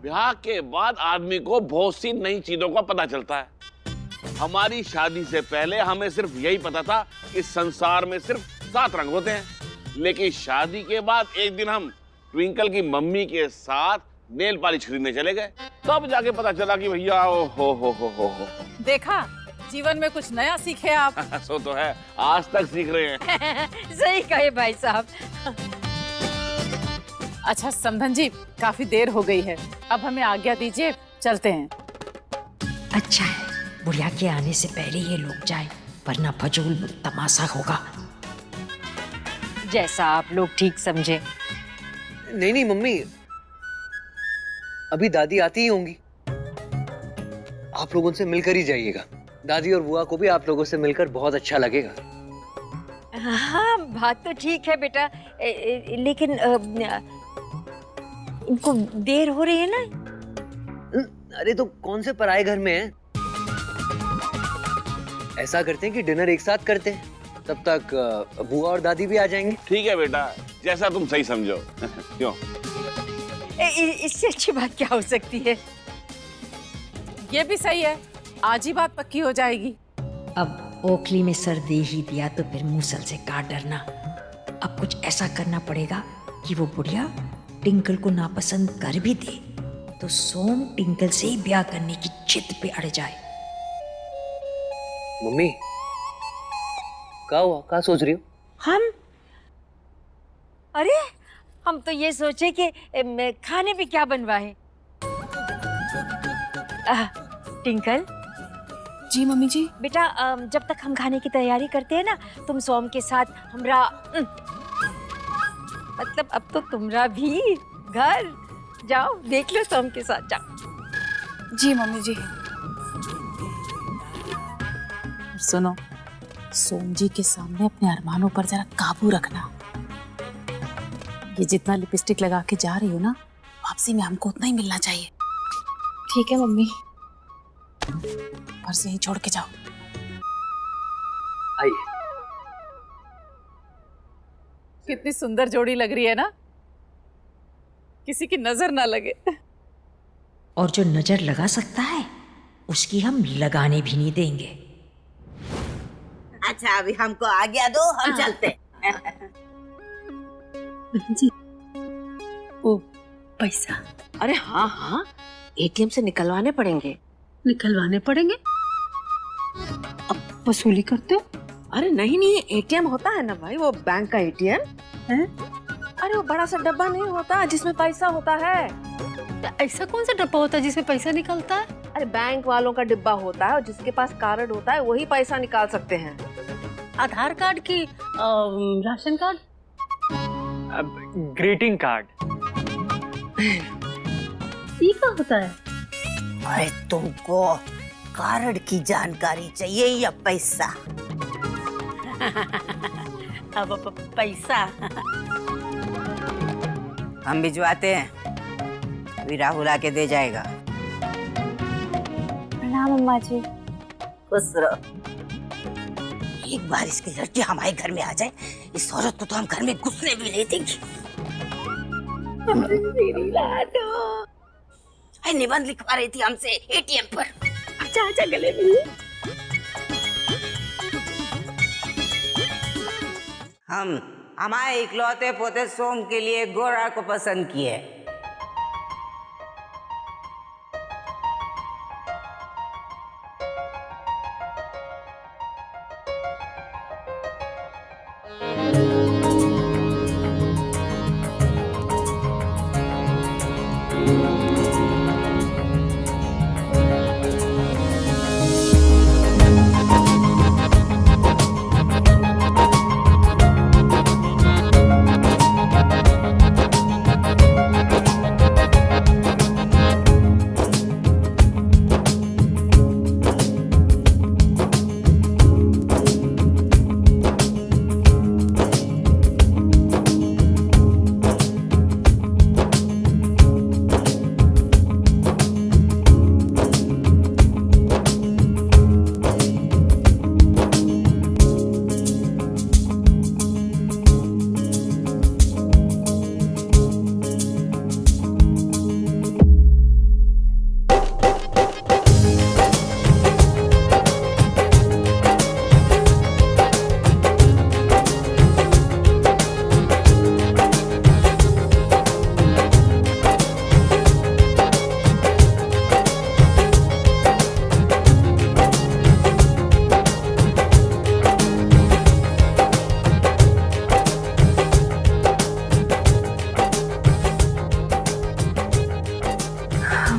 ब्याह के बाद आदमी को बहुत सी नई चीजों का पता चलता है। हमारी शादी से पहले हमें सिर्फ यही पता था कि संसार में सिर्फ 7 रंग होते हैं, लेकिन शादी के बाद एक दिन हम ट्विंकल की मम्मी के साथ नेल पॉलिश खरीदने चले गए, तब जाके पता चला कि भैया ओ हो। देखा, जीवन में कुछ नया सीखे आप। सो तो है, आज तक सीख रहे हैं। सही कहे भाई साहब। अच्छा समधन जी, काफी देर हो गई है, अब हमें आज्ञा दीजिए, चलते हैं। अच्छा है बुढ़िया के आने से पहले ये लोग जाए, वरना फजूल तमाशा होगा। जैसा आप लोग ठीक समझे। नहीं मम्मी, अभी दादी आती ही होंगी, आप लोगों से मिलकर ही जाइएगा। दादी और बुआ को भी आप लोगों से मिलकर बहुत अच्छा लगेगा। हाँ बात तो ठीक है बेटा, लेकिन इनको देर हो रही है ना। अरे तो कौन से पराये घर में है, ऐसा करते हैं कि डिनर एक साथ करते हैं, तब तक बुआ और दादी भी आ जाएंगे। ठीक है बेटा, जैसा तुम सही समझो। क्यों? इससे अच्छी बात क्या हो सकती है। ये भी सही है, आज ही बात पक्की हो जाएगी। अब ओखली में सर दे ही दिया तो फिर मूसल से काट डरना। अब कुछ ऐसा करना पड़ेगा कि वो बुढ़िया टिंकल को नापसंद कर भी दे तो सोम टिंकल से ही ब्याह करने की जिद पे अड़ जाए। मम्मी क्या हुआ, क्या सोच रही हो? हम तो ये सोचे कि खाने पे क्या बनवाए। टिंकल। जी मम्मी जी। बेटा जब तक हम खाने की तैयारी करते हैं ना, तुम सोम के साथ हमरा मतलब अब तो तुमरा भी घर जाओ, देख लो सोम के साथ जाओ। जी मम्मी जी। सुनो, सोम जी के सामने अपने अरमानों पर जरा काबू रखना। ये जितना लिपस्टिक लगा के जा रही हो ना, वापसी में हमको उतना ही मिलना चाहिए। ठीक है मम्मी, पर्स यहीं छोड़ के जाओ। आइए। कितनी सुंदर जोड़ी लग रही है ना, किसी की नजर ना लगे। और जो नजर लगा सकता है उसकी हम लगाने भी नहीं देंगे। अच्छा अभी हमको आज्ञा दो, हम चलते। जी वो पैसा, अरे हाँ, एटीएम से निकलवाने पड़ेंगे। निकलवाने पड़ेंगे? अब वसूली करते हो? अरे नहीं, एटीएम होता है ना भाई, वो बैंक का एटीएम है। अरे वो बड़ा सा डब्बा नहीं होता जिसमें पैसा होता है। तो ऐसा कौन सा डब्बा होता है जिसमें पैसा निकलता है? अरे बैंक वालों का डिब्बा होता है, और जिसके पास कार्ड होता है वही पैसा निकाल सकते हैं। आधार कार्ड की राशन कार्ड? Greeting card. ये क्या होता है? अरे तुमको कार्ड की जानकारी चाहिए या पैसा? अब पैसा। हम भिजवाते हैं, अभी राहुल आके दे जाएगा। प्रणाम अम्मा जी। खुश रहो। एक बार इसकी लड़की हमारे घर में आ जाए, इस औरत को तो हम घर में घुसने भी नहीं देंगे। मेरी लाडो। निबंध लिखवा रही थी हमसे एटीएम पर। अच्छा गले मिल। हम हमारे इकलौते पोते सोम के लिए गोरा को पसंद किए।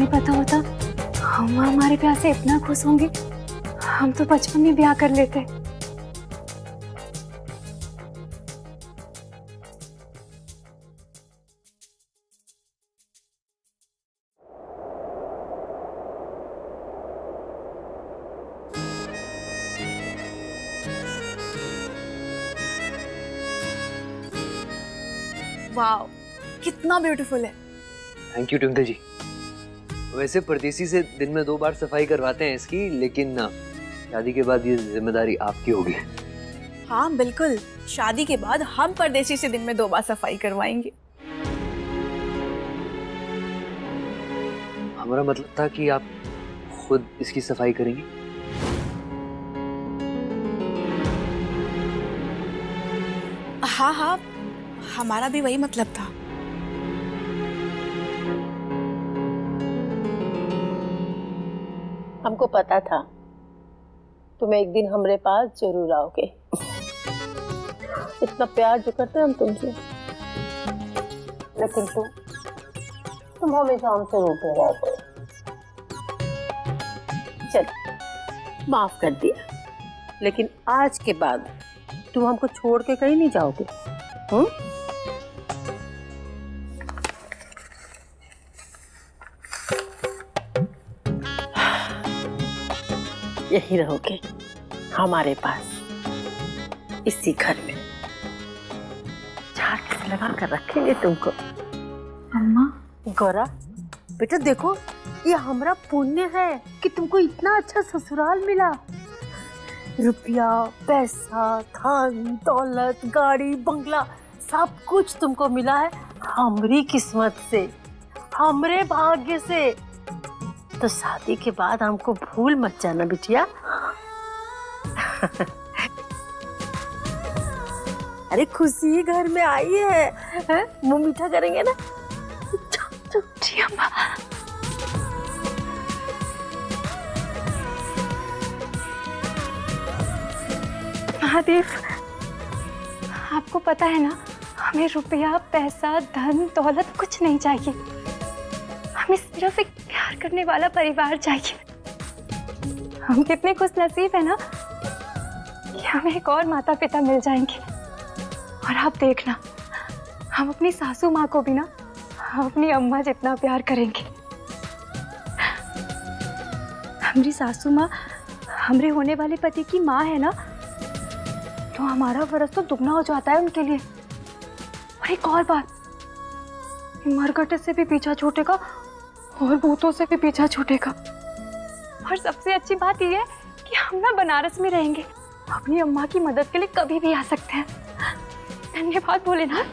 हमें पता होता हम हमारे प्यार से इतना खुश होंगे, हम तो बचपन में ब्याह कर लेते। वाओ, कितना ब्यूटीफुल है। थैंक यू ट्विंकल जी। वैसे परदेसी से दिन में 2 बार सफाई करवाते हैं इसकी, लेकिन ना, शादी के बाद ये जिम्मेदारी आपकी होगी। हाँ बिल्कुल, शादी के बाद हम परदेसी से दिन में 2 बार सफाई करवाएंगे। हमारा मतलब था कि आप खुद इसकी सफाई करेंगी। हाँ हाँ, हमारा भी वही मतलब था। हमको पता था तुम एक दिन हमारे पास जरूर आओगे। इतना प्यार जो करते हैं हम तुमसे, लेकिन तुम हमेशा हमसे रूठे रहते हो। चल माफ कर दिया, लेकिन आज के बाद तुम हमको छोड़ के कहीं नहीं जाओगे। यही रहोगे हमारे पास, इसी घर में। झाड़ से लगा कर रखेंगे तुमको। अम्मा, गौरा बेटा देखो, ये हमारा पुण्य है कि तुमको इतना अच्छा ससुराल मिला। रुपया, पैसा, धन दौलत, गाड़ी, बंगला, सब कुछ तुमको मिला है हमारी किस्मत से, हमरे भाग्य से। तो शादी के बाद हमको भूल मत जाना बिटिया। अरे खुशी घर में आई है, मुंह मीठा करेंगे ना। जी अम्मा। महादेव, आपको पता है ना, हमें रुपया, पैसा, धन दौलत कुछ नहीं चाहिए। हमें सिर्फ एक प्यार करने वाला परिवार चाहिए। हम कितने खुश नसीब है ना कि हमें एक और माता पिता मिल जाएंगे। और आप देखना, हम अपनी सासू माँ को भी ना हम अपनी अम्मा जितना प्यार करेंगे। हमारी सासू माँ हमरे होने वाले पति की माँ है ना, तो हमारा फर्ज तो दुगना हो जाता है उनके लिए। और एक और बात, मरकटे से भी पीछा छूटेगा और भूतों से भी पीछा छूटेगा। और सबसे अच्छी बात यह है कि हम ना बनारस में रहेंगे, अपनी अम्मा की मदद के लिए कभी भी आ सकते हैं। धन्यवाद भोलेनाथ।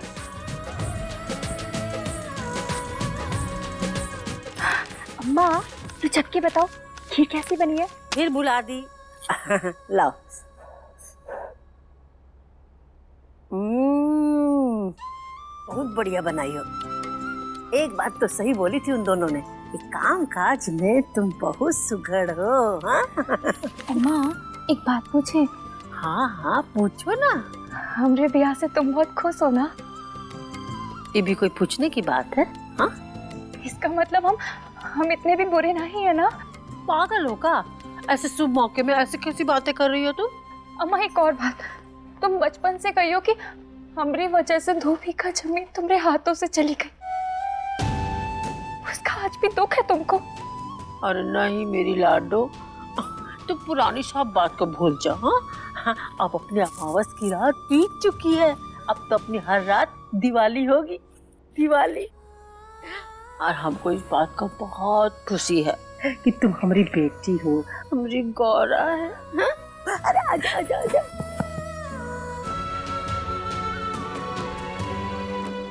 अम्मा, तू चक्की बताओ, खीर कैसी बनी है? फिर बुला दी। लाओ। बहुत बढ़िया बनाई हो। एक बात तो सही बोली थी उन दोनों ने कि काम काज में तुम बहुत सुघड़ हो। हाँ? अम्मा, एक बात पूछे? हाँ हाँ पूछो ना। हमरे ब्याह से तुम बहुत खुश हो ना? ये भी कोई पूछने की बात है? हाँ? इसका मतलब हम इतने भी बुरे नहीं है ना? पागल हो का? ऐसे शुभ मौके में ऐसे कैसी बातें कर रही हो तुम? अम्मा, एक और बात, तुम बचपन से कही हो कि हमरी वजह से 2 बीघा जमीन तुम्हारे हाथों से चली गई। उसका आज भी दुख है तुमको? अरे नहीं मेरी लाडो, तुम पुरानी सब बात को भूल जाओ। हाँ? अब अपनी अमावस की रात बीत चुकी है, अब तो अपनी हर रात दिवाली होगी, दिवाली। और हमको इस बात का बहुत खुशी है कि तुम हमारी बेटी हो, हमारी गौरा है। हाँ? अरे आजा आजा आजा।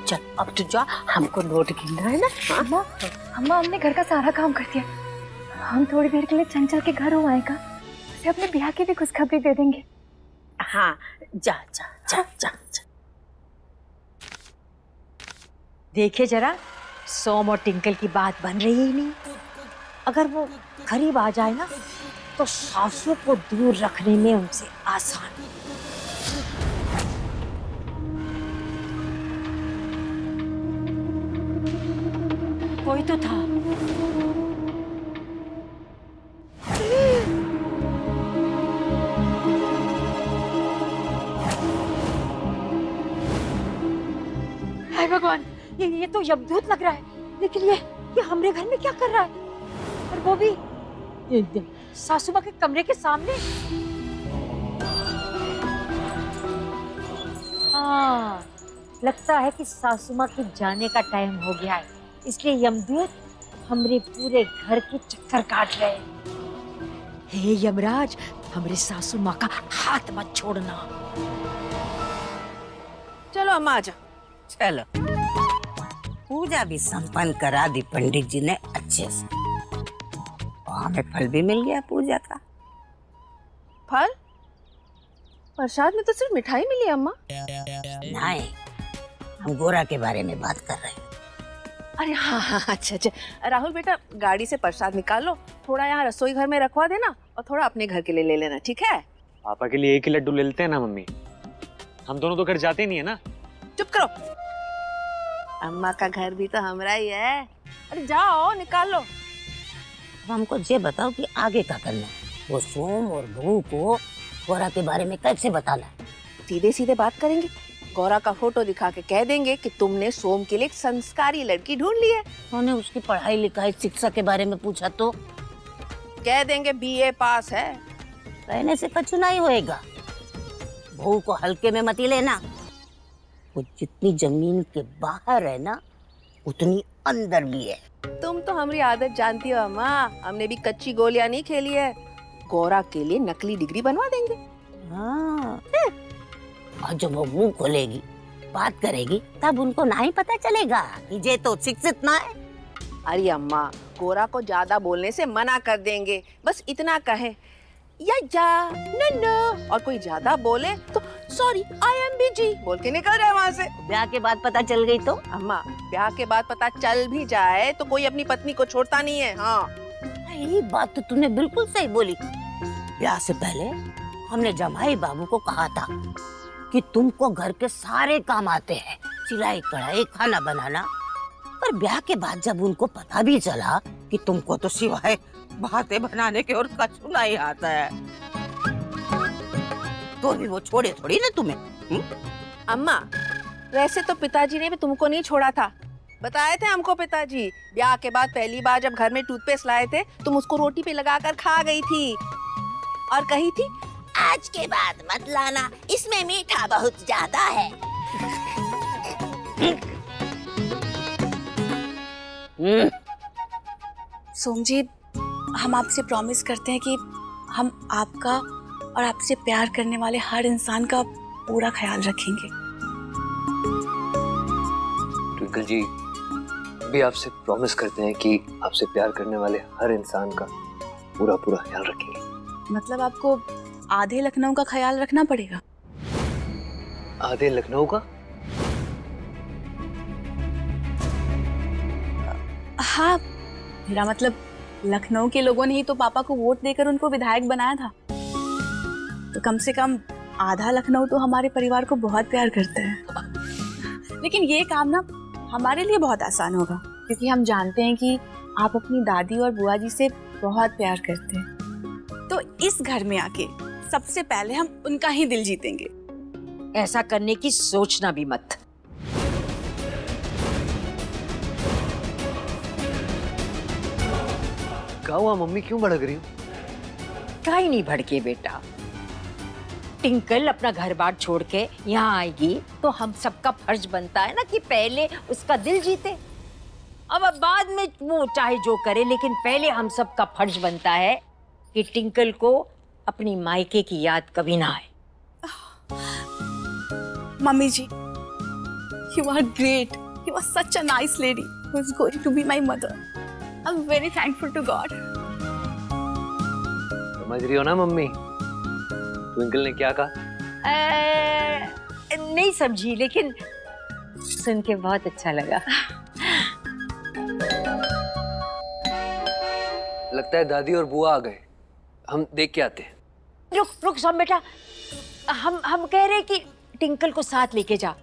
चल अब तू जा, हमको नोट गिनना है ना। हाँ? अम्मा, हमने घर का सारा काम कर दिया। हम थोड़ी देर के लिए चंचल के घर हो आएगा, उसे अपने ब्याह की भी खुशखबरी दे देंगे। हाँ जा जा जा जा, जा। देखिए जरा, सोम और टिंकल की बात बन रही ही नहीं। अगर वो करीब आ जाए ना, तो सासू को दूर रखने में उनसे आसान। कोई तो था, ये तो यमदूत लग रहा है, लेकिन ये हमरे घर में क्या कर रहा है? और वो भी सासू माँ के कमरे के सामने। हाँ, लगता है कि सासू माँ के जाने का टाइम हो गया है, इसलिए यमदूत हमरे पूरे घर के चक्कर काट रहे हैं। हे यमराज, हमरे सासू माँ का हाथ मत छोड़ना। चलो अम्मा आजा। चलो, पूजा भी संपन्न करा दी पंडित जी ने अच्छे से, और हमें फल भी मिल गया पूजा का। फल? प्रसाद में तो सिर्फ मिठाई मिली है अम्मा। नहीं, हम गोरा के बारे में बात कर रहे हैं। अरे हाँ, अच्छा। राहुल बेटा, गाड़ी से प्रसाद निकालो, थोड़ा यहाँ रसोई घर में रखवा देना और थोड़ा अपने घर के लिए ले लेना, ठीक है? पापा के लिए एक ही लड्डू ले लेते हैं ना मम्मी, हम दोनों तो घर जाते नहीं है ना। चुप करो, अम्मा का घर भी तो हमारा ही है। अरे जाओ निकाल लो। अब हमको ये बताओ कि आगे क्या करना है? वो सोम और बहू को गोरा के बारे में कैसे बताना है? सीधे सीधे बात करेंगे, गौरा का फोटो दिखा के कह देंगे कि तुमने सोम के लिए एक संस्कारी लड़की ढूंढ ली है। उन्होंने उसकी पढ़ाई लिखाई शिक्षा के बारे में पूछा तो कह देंगे BA पास है। कहने से कछु नहीं होएगा। बहू को हल्के में मत ही लेना, वो जितनी जमीन के बाहर है ना, उतनी अंदर भी है। तुम तो हमारी आदत जानती हो अम्मा, हमने भी कच्ची गोलियां नहीं खेली है। गौरा के लिए नकली डिग्री बनवा देंगे। हाँ। और जब वो मुंह खोलेगी, बात करेगी, तब उनको नहीं पता चलेगा कि ये तो शिक्षित ना है। अरे अम्मा, गोरा को ज्यादा बोलने से मना कर देंगे, बस इतना कहे या न, और कोई ज्यादा बोले तो सॉरी I am busy बोल के निकल जाए वहाँ से। ब्याह के बाद पता चल गई तो? अम्मा, ब्याह के बाद पता चल भी जाए तो कोई अपनी पत्नी को छोड़ता नहीं है। हाँ, ये बात तो तूने बिल्कुल सही बोली। ब्याह से पहले हमने जमाई बाबू को कहा था कि तुमको घर के सारे काम आते हैं, सिलाई कढ़ाई खाना बनाना, पर ब्याह के बाद जब उनको पता भी चला कि तुमको तो सिवाय बातें बनाने के और कछु नहीं आता है, तो भी वो छोड़े थोड़ी ना तुम्हें। अम्मा, वैसे तो पिताजी ने भी तुमको नहीं छोड़ा था, बताए थे हमको पिताजी। ब्याह के बाद पहली बार जब घर में टूथपेस्ट लाए थे, तुम उसको रोटी पे लगाकर खा गई थी और कही थी आज के बाद मत लाना, इसमें मीठा बहुत ज्यादा है। सोम जी, हम आपसे प्रॉमिस करते हैं कि हम आपका और आपसे प्यार करने वाले हर इंसान का पूरा ख्याल रखेंगे। ट्विंकल जी भी आपसे प्रॉमिस करते हैं कि आपसे प्यार करने वाले हर इंसान का पूरा ख्याल रखेंगे। मतलब आपको आधे लखनऊ का ख्याल रखना पड़ेगा? आधे लखनऊ का? हाँ, मेरा मतलब लखनऊ के लोगों ने ही तो पापा को वोट देकर उनको विधायक बनाया था, तो कम से कम आधा लखनऊ तो हमारे परिवार को बहुत प्यार करते हैं। लेकिन ये काम ना हमारे लिए बहुत आसान होगा, क्योंकि हम जानते हैं कि आप अपनी दादी और बुआ जी से बहुत प्यार करते हैं। तो इस घर में आके सबसे पहले हम उनका ही दिल जीतेंगे। ऐसा करने की सोचना भी मत। क्या हुआ मम्मी, क्यों भड़क रही हो? काहे नहीं भड़के बेटा, टिंकल अपना घर बार छोड़ के यहाँ आएगी तो हम सबका फर्ज बनता है ना कि पहले उसका दिल जीते। अब बाद में वो चाहे जो करे, लेकिन पहले हम सबका फर्ज बनता है कि टिंकल को अपनी मायके की याद कभी ना आए। Mummy ji, you are great. You are such a nice lady who is going to be my mother. I'm very thankful to God. समझ रही हो ना मम्मी, ट्विंकल ने क्या कहा? नहीं समझी, लेकिन सुन के बहुत अच्छा लगा। लगता है दादी और बुआ आ गए, हम देख के आते हैं। रुक सोम बेटा, हम कह रहे कि टिंकल को साथ लेके जा।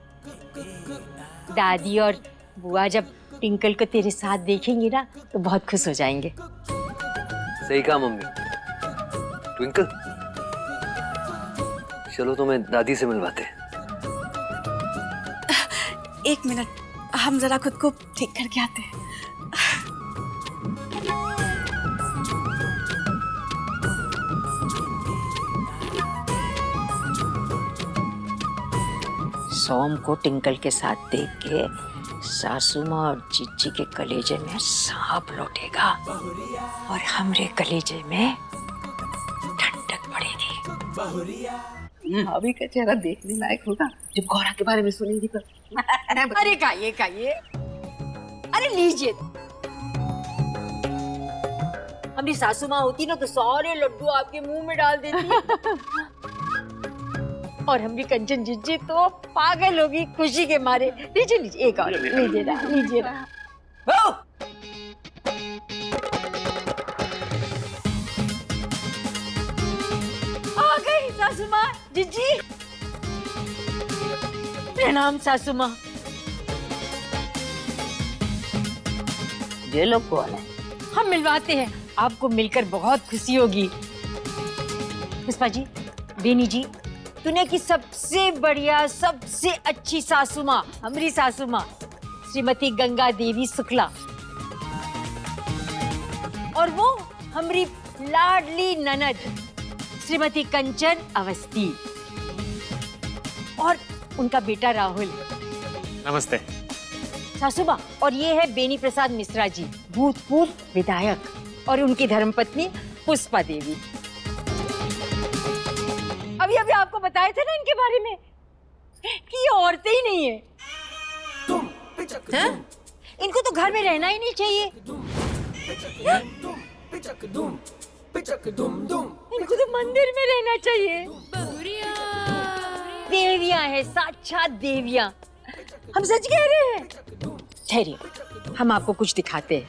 दादी और बुआ जब टिंकल को तेरे साथ देखेंगी ना तो बहुत खुश हो जाएंगे। सही कहा मम्मी। ट्विंकल, चलो तुम्हें दादी से मिलवाते हैं। एक मिनट, हम जरा खुद को ठीक करके आते हैं। सोम को टिंकल के साथ देख के सासू माँ और जीजी के कलेजे में सांप लौटेगा और हमरे कलेजे में ठंडक पड़ेगी। भाभी का चेहरा देखने लायक होगा जब गौरा के बारे में सुनेंगी तो। अरे खाइए अरे लीजिए। हमारी सासू माँ होती ना तो सारे लड्डू आपके मुंह में डाल देती। और हमारी कंचन जीजी तो पागल होगी खुशी के मारे। लीजिए एक और लीजिए ना। आ गई सासू माँ जीजी। प्रणाम सासू माँ। ये लोग कौन है? हम मिलवाते हैं, आपको मिलकर बहुत खुशी होगी। पुष्पा जी, बेनी जी, दुनिया की सबसे बढ़िया सबसे अच्छी सासू माँ हमारी सासू माँ श्रीमती गंगा देवी शुक्ला, और वो हमारी लाडली ननद श्रीमती कंचन अवस्थी और उनका बेटा राहुल। नमस्ते। सासू माँ, और ये है बेनी प्रसाद मिश्रा जी, भूतपूर्व विधायक, और उनकी धर्मपत्नी पुष्पा देवी। अभी अभी आपको बताए थे ना इनके बारे में कि ये औरतें ही नहीं है। हैं? इनको तो घर में रहना ही नहीं चाहिए। इनको तो मंदिर में रहना चाहिए। देवियां हैं, साक्षात देवियां। हम सच कह रहे हैं। ठहरिए, हम आपको कुछ दिखाते हैं।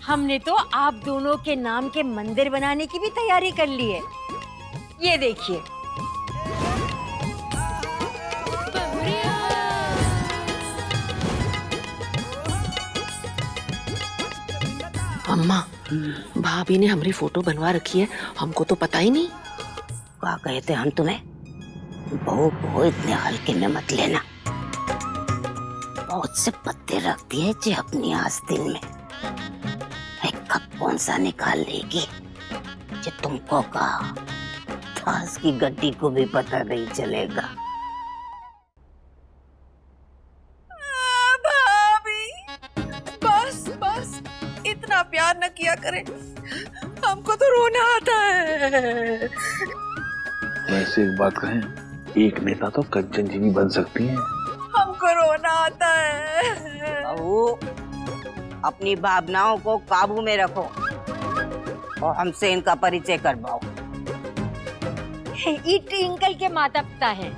हमने तो आप दोनों के नाम के मंदिर बनाने की भी तैयारी कर ली है। ये देखिए। अम्मा, भाभी ने हमारी फोटो बनवा रखी है, हमको तो पता ही नहीं। क्या कहे थे हम तुम्हें? बहू को इतने हल्के में मत लेना। बहुत से पत्ते रखती है जी अपनी आस्तीन में। कब कौन सा निकाल लेगी जो तुमको कहा, घास की गड्डी को भी पता नहीं चलेगा। भाभी, बस बस इतना प्यार न किया करें, हमको तो रोना आता है। वैसे एक बात कहें, एक नेता तो कंचन जी भी बन सकती हैं। हमको रोना आता है। बहू, अपनी भावनाओं को काबू में रखो और हमसे इनका परिचय करवाओ। ये ट्विंकल के माता पिता हैं।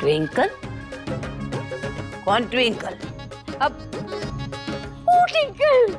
ट्विंकल? कौन ट्विंकल? अब ट्विंकल